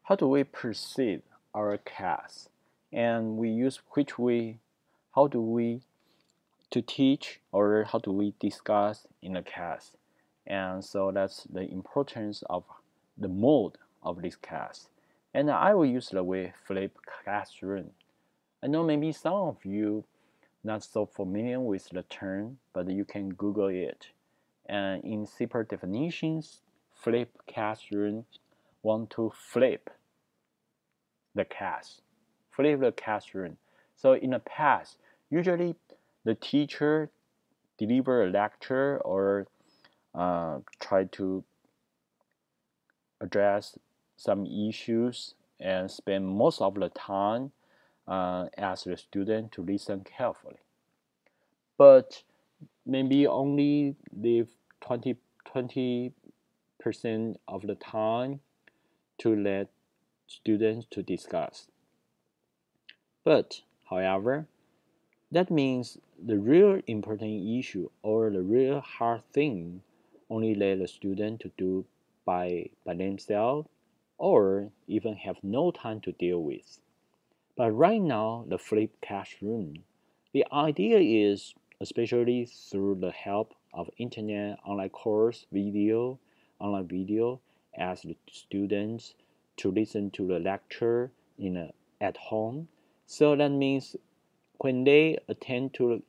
how do we perceive our class, and we use which way, how do we to teach, or how do we discuss in a class. And so that's the importance of the mode of this class. And I will use the way flipped classroom. I know maybe some of you not so familiar with the term, but you can Google it. And in simple definitions, flip classroom want to flip the class, flip the classroom. So in the past, usually the teacher deliver a lecture or try to address some issues and spend most of the time as the student to listen carefully. But maybe only leave 20% of the time to let students to discuss. But however, that means the real important issue or the real hard thing only let the student to do by themselves or even have no time to deal with. But right now, the flipped classroom, the idea is, especially through the help of internet, online video, ask the students to listen to the lecture at home. So that means when they attend to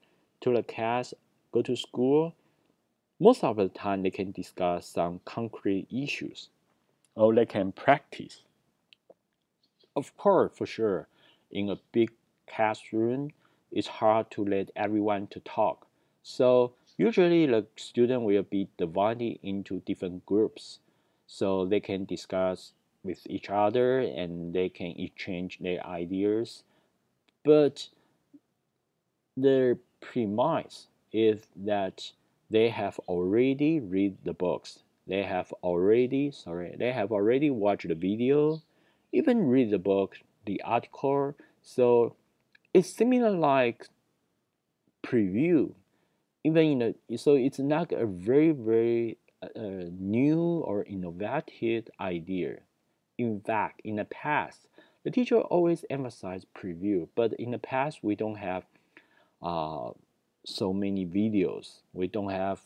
the class, go to school, most of the time they can discuss some concrete issues or they can practice. Of course, for sure, in a big classroom, it's hard to let everyone to talk. So usually the student will be divided into different groups so they can discuss with each other and they can exchange their ideas. But the premise is that they have already read the books. They have already watched the video, even read the book, the article. So it's similar like preview. Even in a, so it's not a very new or innovative idea. In fact, in the past, the teacher always emphasized preview, but in the past we don't have uh, so many videos. We don't have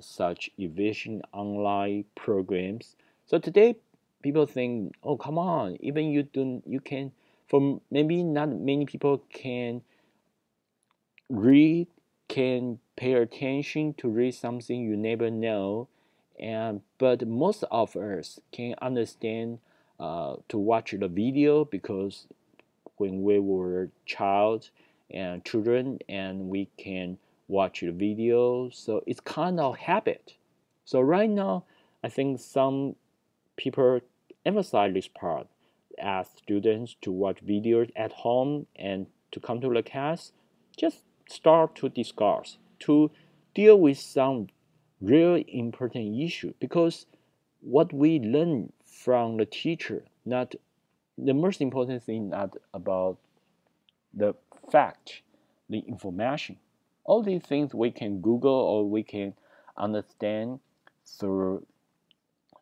such efficient online programs. So today, people think, oh come on, even you can. For maybe not many people can read, can pay attention to read something you never know, and but most of us can understand to watch the video because when we were child and children and we can watch the video, so it's kind of habit. So right now I think some people emphasize this part, ask students to watch videos at home and to come to the class, just start to discuss, to deal with some real important issue, because what we learn from the teacher, not the most important thing, not about the fact, the information. All these things we can Google or we can understand through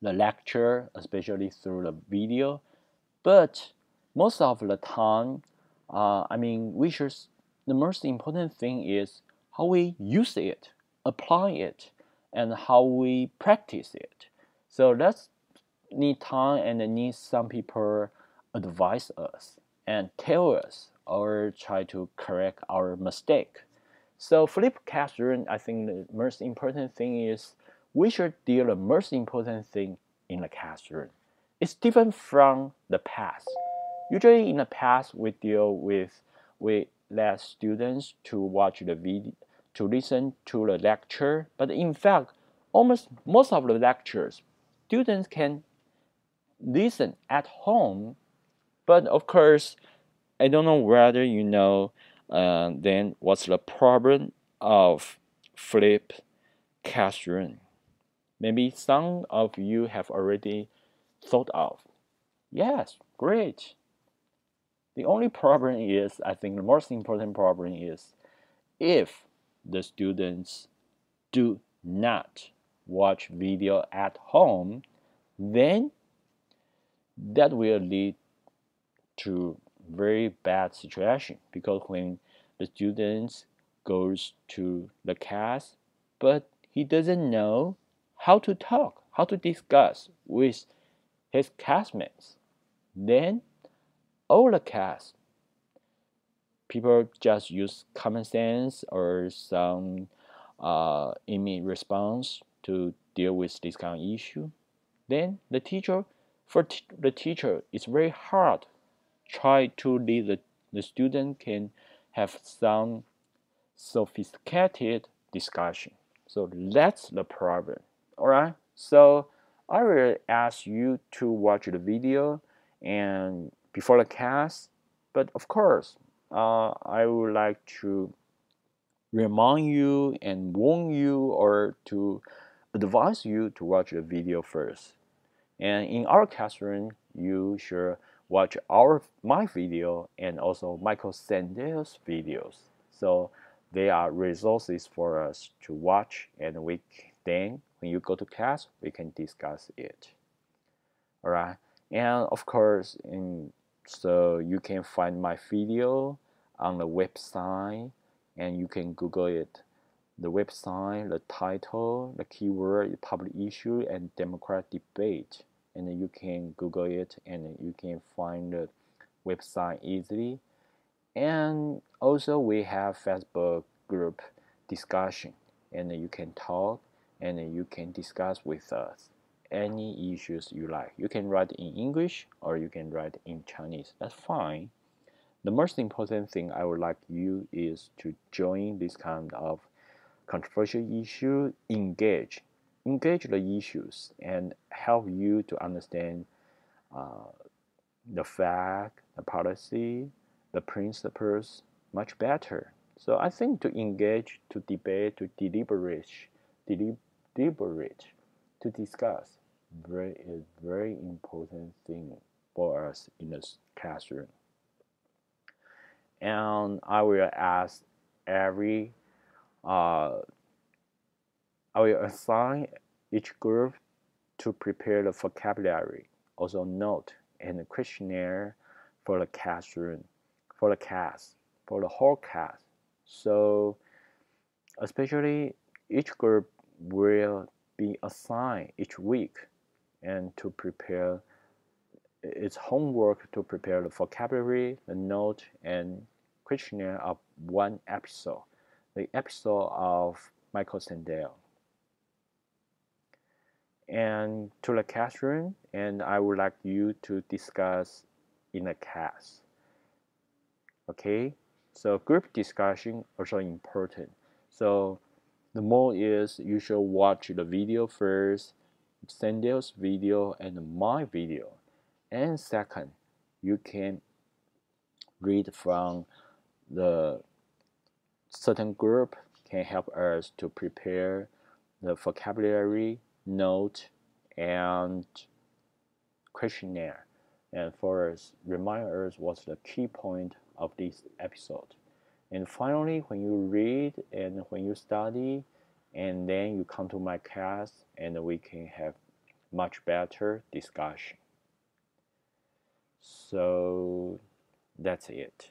the lecture, especially through the video. But most of the time, we should, the most important thing is how we use it, apply it, and how we practice it. So that's need time and need some people advise us and tell us or try to correct our mistake. So flip classroom, I think the most important thing is we should deal the most important thing in the classroom. It's different from the past. Usually in the past we let students to watch the video, to listen to the lecture, but in fact almost most of the lectures students can listen at home. But of course, I don't know whether you know then what's the problem of flip classroom. Maybe some of you have already thought of. Yes, great. The only problem is, I think the most important problem is if the students do not watch video at home, then that will lead to very bad situation, because when the students goes to the class but he doesn't know how to talk, how to discuss with his classmates, then all the class people just use common sense or some immediate response to deal with this kind of issue. Then the teacher, the teacher, it's very hard try to lead the student can have some sophisticated discussion. So that's the problem. All right. So I will ask you to watch the video and before the class. But of course, I would like to remind you and warn you or to advise you to watch the video first. And in our classroom, you should watch my video and also Michael Sandel's videos. So they are resources for us to watch, and then when you go to class, we can discuss it. All right, and of course, so you can find my video on the website, and you can Google it. The website, the title, the keyword, public issue, and democratic debate. And you can Google it and you can find the website easily. And also we have Facebook group discussion, and you can talk and you can discuss with us any issues you like. You can write in English or you can write in Chinese. That's fine. The most important thing I would like you is to join this kind of controversial issue, engage the issues and help you to understand uh, the fact, the policy, the principles much better. So I think to engage, to debate, to deliberate, to discuss is very important thing for us in the classroom. And I will ask every uh, I will assign each group to prepare the vocabulary, also note and questionnaire for the classroom, for the class, for the whole class. So especially each group will be assigned each week and to prepare its homework to prepare the vocabulary, the note, and questionnaire of one episode, the episode of Michael Sandel. And to the classroom, and I would like you to discuss in a class. Okay, so group discussion also important. So the more is you should watch the video first, Sandel's video and my video, and second, you can read from the certain group can help us to prepare the vocabulary, note, and questionnaire, and for us remind us what's the key point of this episode. And finally, when you read and when you study, and then you come to my class, and we can have much better discussion. So that's it.